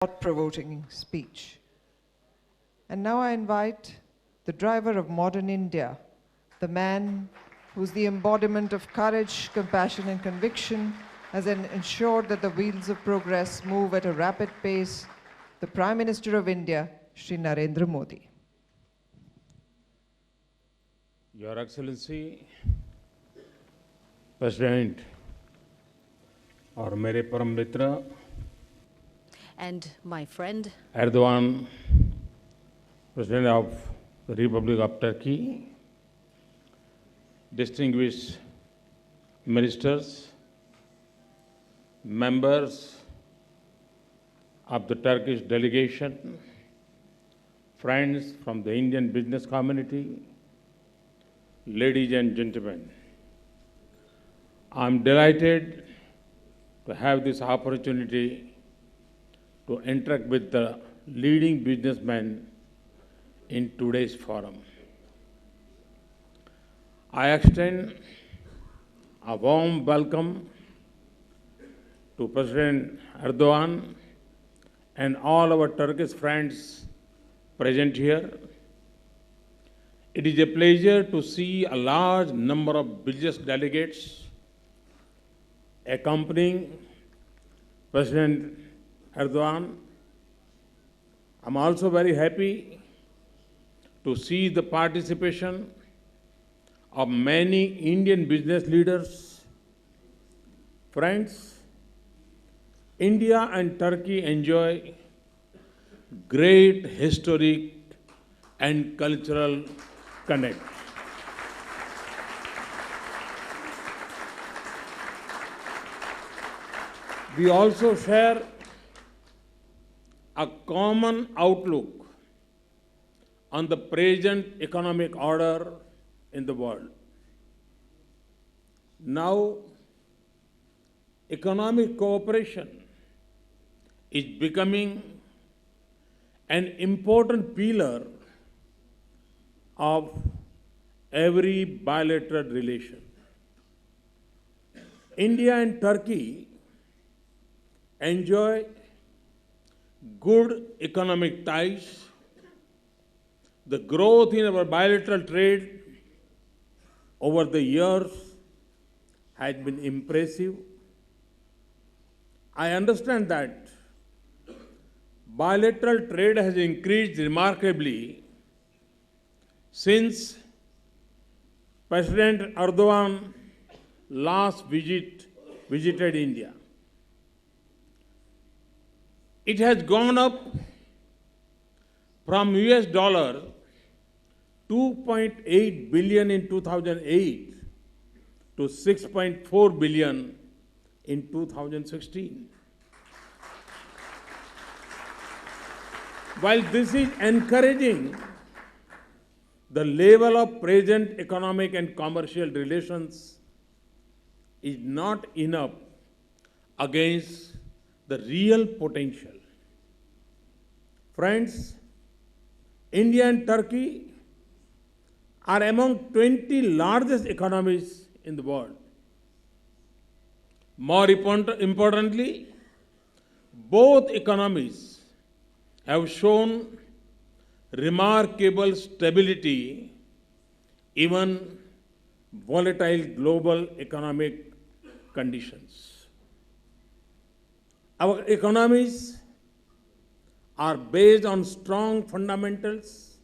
thought-provoking speech. And now I invite the driver of modern India, the man who's the embodiment of courage, compassion, and conviction, has ensured that the wheels of progress move at a rapid pace, the Prime Minister of India, Shri Narendra Modi. Your Excellency, President और मेरे परम मित्र and my friend Erdogan, President of the Republic of Turkey, distinguished ministers, members of the Turkish delegation, friends from the Indian business community, ladies and gentlemen, I'm delighted to have this opportunity to interact with the leading businessmen in today's forum. I extend a warm welcome to President Erdogan and all our Turkish friends present here. It is a pleasure to see a large number of business delegates accompanying President Erdogan. I'm also very happy to see the participation of many Indian business leaders. Friends, India and Turkey enjoy great historic and cultural connect. We also share a common outlook on the present economic order in the world. Now, economic cooperation is becoming an important pillar of every bilateral relation. India and Turkey enjoy good economic ties. The growth in our bilateral trade over the years has been impressive. I understand that bilateral trade has increased remarkably since President Erdogan last visited India. It has gone up from US dollar 2.8 billion in 2008 to 6.4 billion in 2016. While this is encouraging, the level of present economic and commercial relations is not enough against the real potential. Friends, India and Turkey are among 20 largest economies in the world. More importantly, both economies have shown remarkable stability even volatile global economic conditions. Our economies are based on strong fundamentals,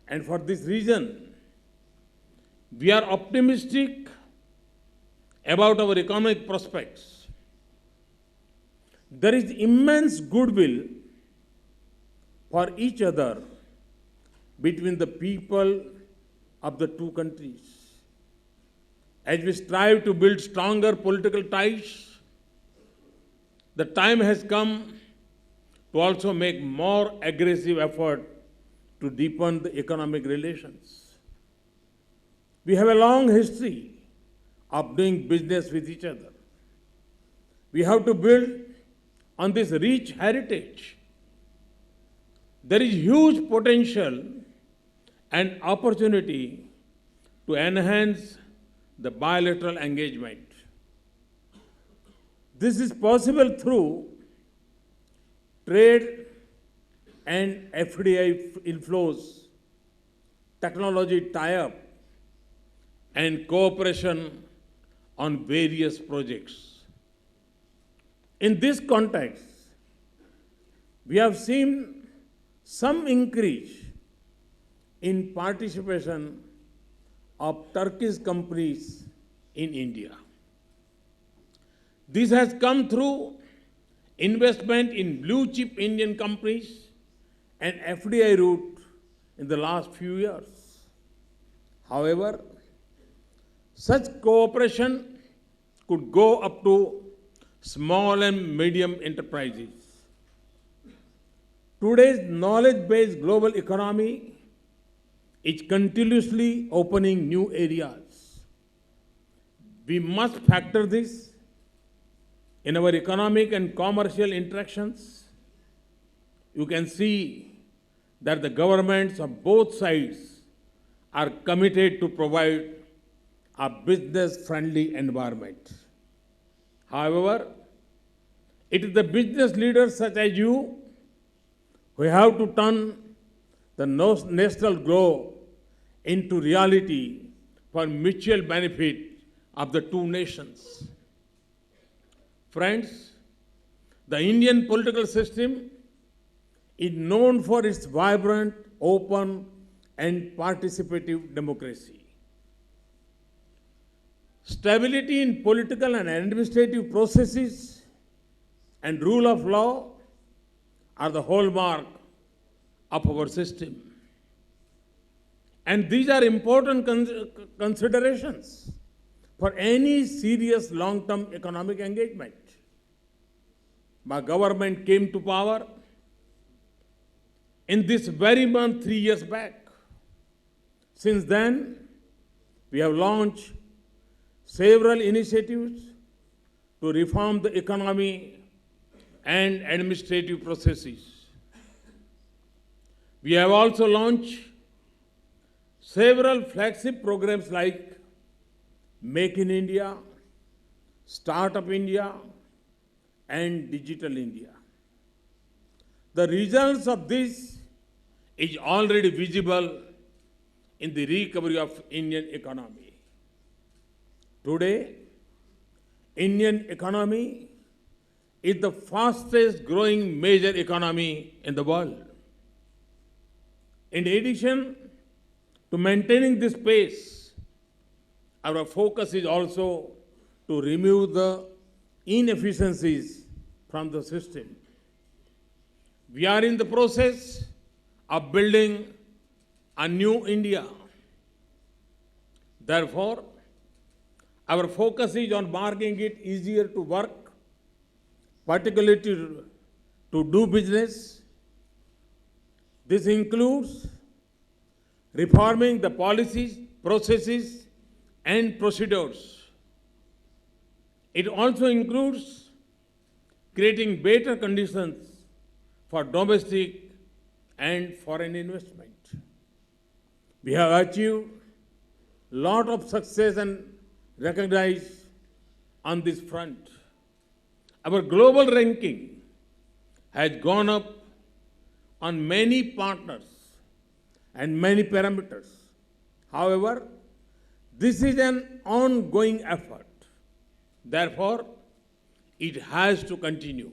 and for this reason, we are optimistic about our economic prospects. There is immense goodwill for each other between the people of the two countries. As we strive to build stronger political ties, the time has come to also make more aggressive effort to deepen the economic relations. We have a long history of doing business with each other. We have to build on this rich heritage. There is huge potential and opportunity to enhance the bilateral engagement. This is possible through trade and FDI inflows, technology tie-up, and cooperation on various projects. In this context, we have seen some increase in participation of Turkish companies in India. This has come through investment in blue chip Indian companies and FDI route in the last few years. However, such cooperation could go up to small and medium enterprises. Today's knowledge-based global economy is continuously opening new areas. We must factor this in our economic and commercial interactions. You can see that the governments of both sides are committed to provide a business-friendly environment. However, it is the business leaders such as you who have to turn the national goal into reality for mutual benefit of the two nations. Friends, the Indian political system is known for its vibrant, open, and participative democracy. Stability in political and administrative processes and rule of law are the hallmark of our system. And these are important considerations for any serious long-term economic engagement. My government came to power in this very month 3 years back. Since then, we have launched several initiatives to reform the economy and administrative processes. We have also launched several flagship programs like Make in India, Startup India, and Digital India. The results of this is already visible in the recovery of Indian economy. Today, Indian economy is the fastest growing major economy in the world. In addition to maintaining this pace, our focus is also to remove the inefficiencies from the system. We are in the process of building a new India. Therefore, our focus is on making it easier to work, particularly to do business. This includes reforming the policies, processes, and procedures. It also includes creating better conditions for domestic and foreign investment. We have achieved a lot of success and recognized on this front. Our global ranking has gone up on many partners and many parameters. However, this is an ongoing effort. Therefore, it has to continue.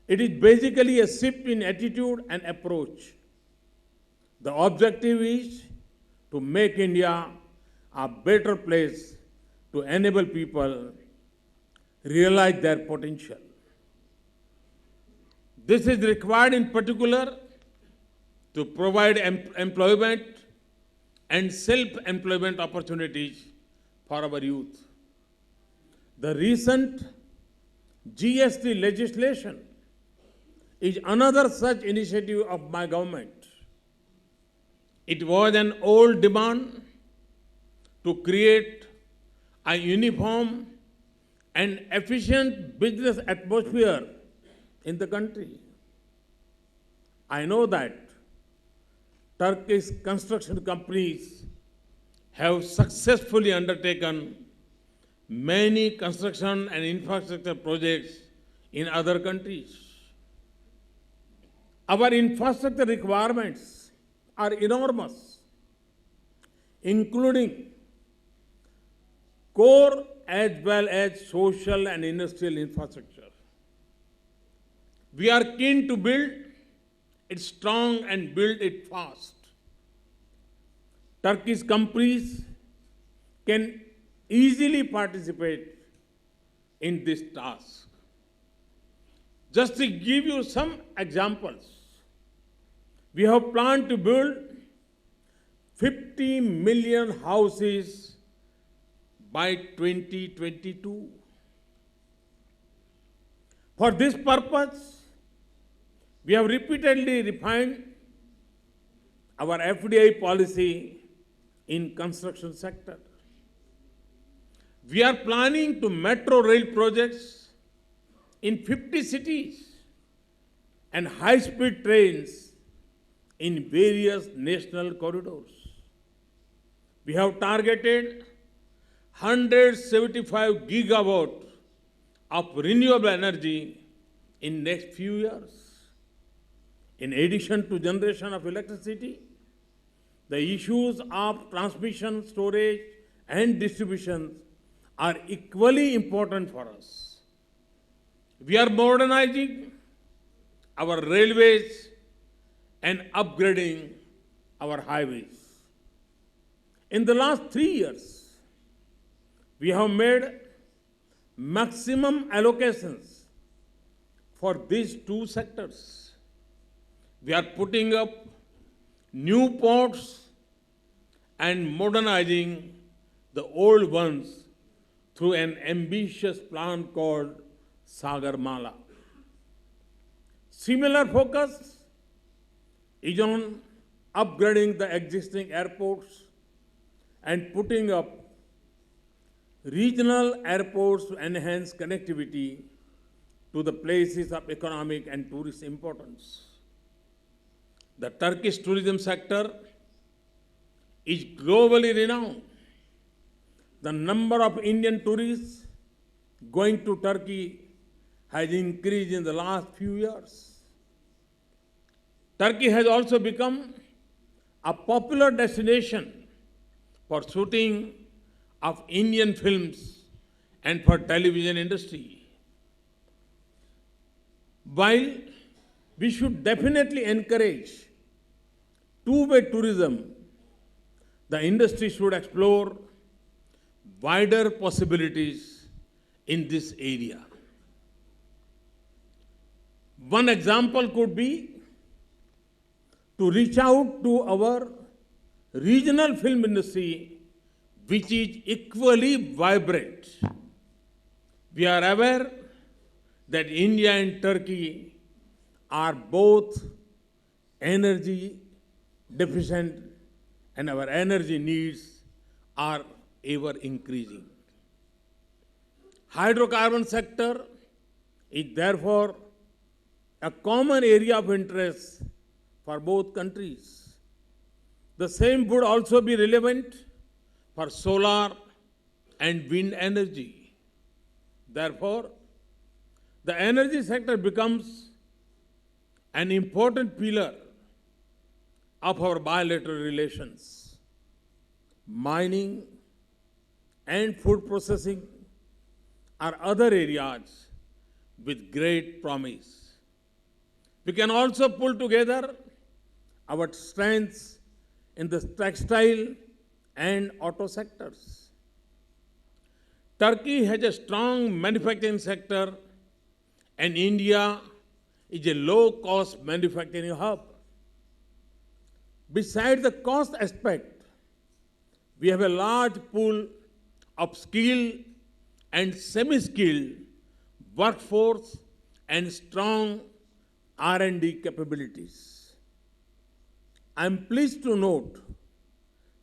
It is basically a shift in attitude and approach. The objective is to make India a better place to enable people realize their potential. This is required in particular to provide employment and self-employment opportunities for our youth. The recent GST legislation is another such initiative of my government. It was an old demand to create a uniform and efficient business atmosphere in the country. I know that Turkish construction companies have successfully undertaken many construction and infrastructure projects in other countries. Our infrastructure requirements are enormous, including core as well as social and industrial infrastructure. We are keen to build it strong and build it fast. Turkish companies can easily participate in this task. Just to give you some examples, we have planned to build 50 million houses by 2022. For this purpose, we have repeatedly refined our FDI policy in construction sector. We are planning to metro rail projects in 50 cities and high-speed trains in various national corridors. We have targeted 175 gigawatt of renewable energy in next few years. In addition to generation of electricity, the issues of transmission, storage, and distribution are equally important for us. We are modernizing our railways and upgrading our highways. In the last 3 years, we have made maximum allocations for these two sectors. We are putting up new ports and modernizing the old ones through an ambitious plan called Sagarmala. Similar focus is on upgrading the existing airports and putting up regional airports to enhance connectivity to the places of economic and tourist importance. The Turkish tourism sector is globally renowned. The number of Indian tourists going to Turkey has increased in the last few years. Turkey has also become a popular destination for shooting of Indian films and for television industry. While we should definitely encourage two-way tourism, the industry should explore wider possibilities in this area. One example could be to reach out to our regional film industry, which is equally vibrant. We are aware that India and Turkey are both energy deficient and our energy needs are ever increasing. Hydrocarbon sector is therefore a common area of interest for both countries. The same would also be relevant for solar and wind energy. Therefore, the energy sector becomes an important pillar of our bilateral relations. Mining and food processing are other areas with great promise. We can also pull together our strengths in the textile and auto sectors. Turkey has a strong manufacturing sector and India is a low-cost manufacturing hub. Besides the cost aspect, we have a large pool of skilled and semi-skilled workforce and strong R&D capabilities. I am pleased to note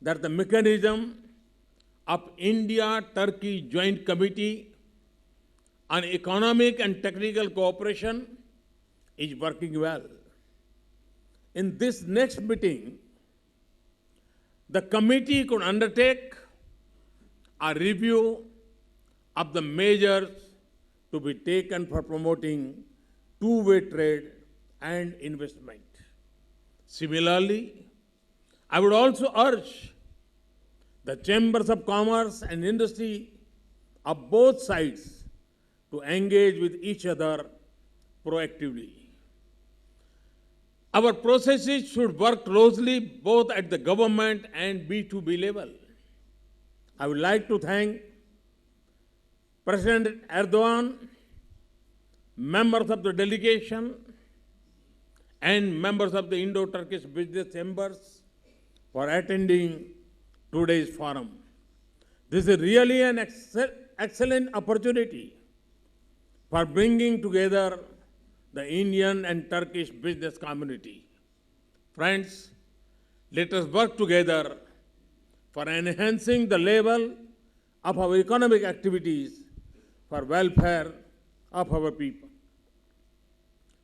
that the mechanism of India-Turkey Joint Committee on Economic and Technical Cooperation is working well. In this next meeting, the committee could undertake a review of the measures to be taken for promoting two-way trade and investment. Similarly, I would also urge the chambers of commerce and industry of both sides to engage with each other proactively. Our processes should work closely both at the government and B2B level. I would like to thank President Erdogan, members of the delegation, and members of the Indo-Turkish Business Chambers for attending today's forum. This is really an excellent opportunity for bringing together the Indian and Turkish business community. Friends, let us work together for enhancing the level of our economic activities for welfare of our people.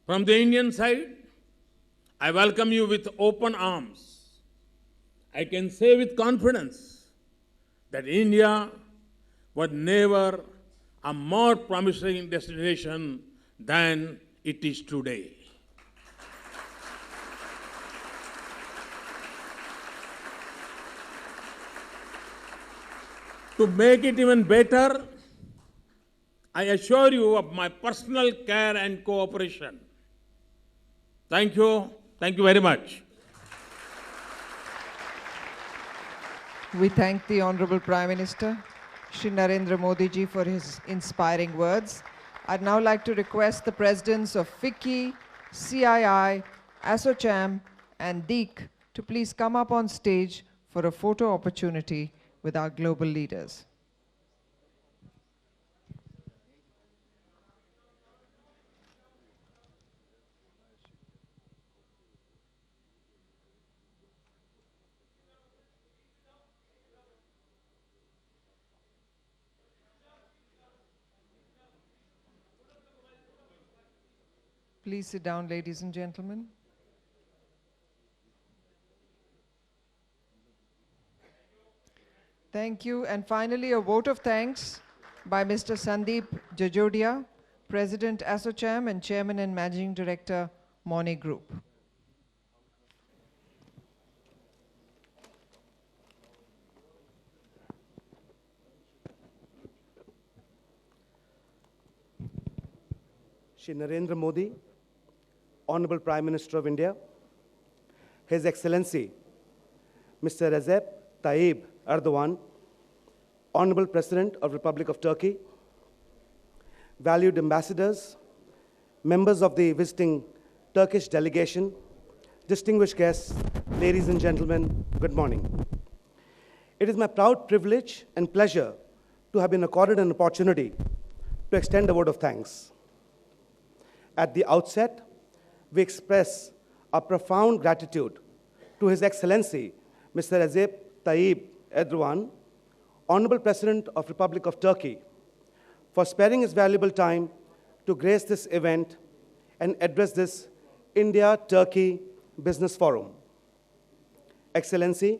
From the Indian side, I welcome you with open arms. I can say with confidence that India was never a more promising destination than it is today. To make it even better, I assure you of my personal care and cooperation. Thank you. Thank you very much. We thank the Honorable Prime Minister, Shri Narendra Modi ji, for his inspiring words. I'd now like to request the presidents of FICCI, CII, ASSOCHAM, and DEEC to please come up on stage for a photo opportunity with our global leaders. Please sit down, ladies and gentlemen. Thank you. And finally, a vote of thanks by Mr. Sandeep Jajodia, President ASSOCHAM and Chairman and Managing Director, Moni Group. Shri Narendra Modi, Honorable Prime Minister of India, His Excellency Mr. Recep Tayyip Erdogan, Honorable President of Republic of Turkey, valued ambassadors, members of the visiting Turkish delegation, distinguished guests, ladies and gentlemen, good morning. It is my proud privilege and pleasure to have been accorded an opportunity to extend a word of thanks. At the outset, we express our profound gratitude to His Excellency, Mr. Recep Tayyip Erdogan, Honorable President of Republic of Turkey, for sparing his valuable time to grace this event and address this India-Turkey Business Forum. Excellency,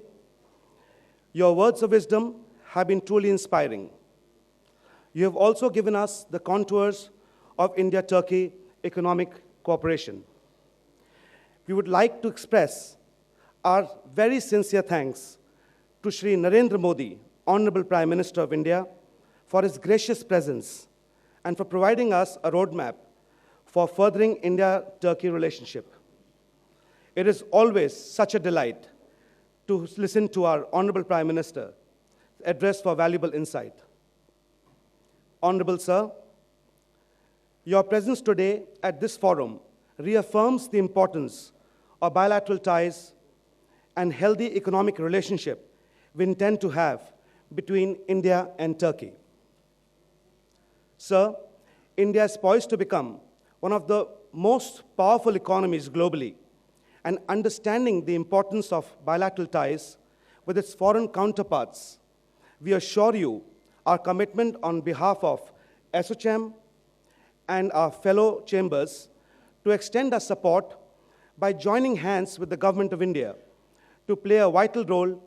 your words of wisdom have been truly inspiring. You have also given us the contours of India-Turkey economic cooperation. We would like to express our very sincere thanks to Shri Narendra Modi, Honorable Prime Minister of India, for his gracious presence and for providing us a roadmap for furthering India-Turkey relationship. It is always such a delight to listen to our Honorable Prime Minister address for valuable insight. Honorable Sir, your presence today at this forum reaffirms the importance of bilateral ties and healthy economic relationship we intend to have between India and Turkey. Sir, India is poised to become one of the most powerful economies globally, and understanding the importance of bilateral ties with its foreign counterparts, we assure you our commitment on behalf of ASSOCHAM and our fellow chambers to extend our support by joining hands with the Government of India to play a vital role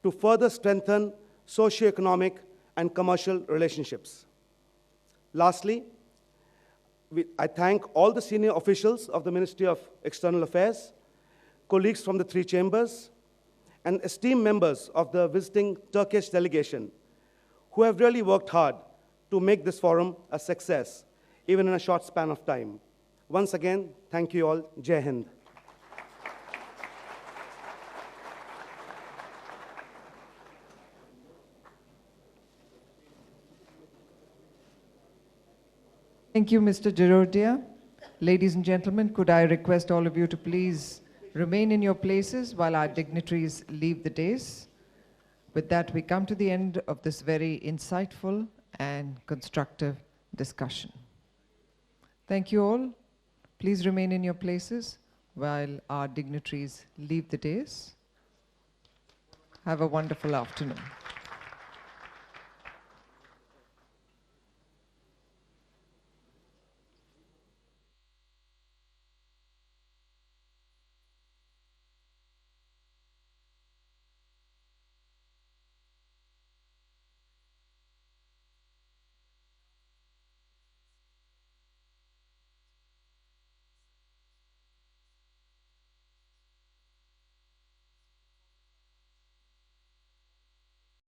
to further strengthen socio-economic and commercial relationships. Lastly, I thank all the senior officials of the Ministry of External Affairs, colleagues from the three chambers, and esteemed members of the visiting Turkish delegation who have really worked hard to make this forum a success, even in a short span of time. Once again, thank you all. Jai Hind. Thank you, Mr. Jirodia. Ladies and gentlemen, could I request all of you to please remain in your places while our dignitaries leave the dais. With that, we come to the end of this very insightful and constructive discussion. Thank you all. Please remain in your places while our dignitaries leave the dais. Have a wonderful afternoon.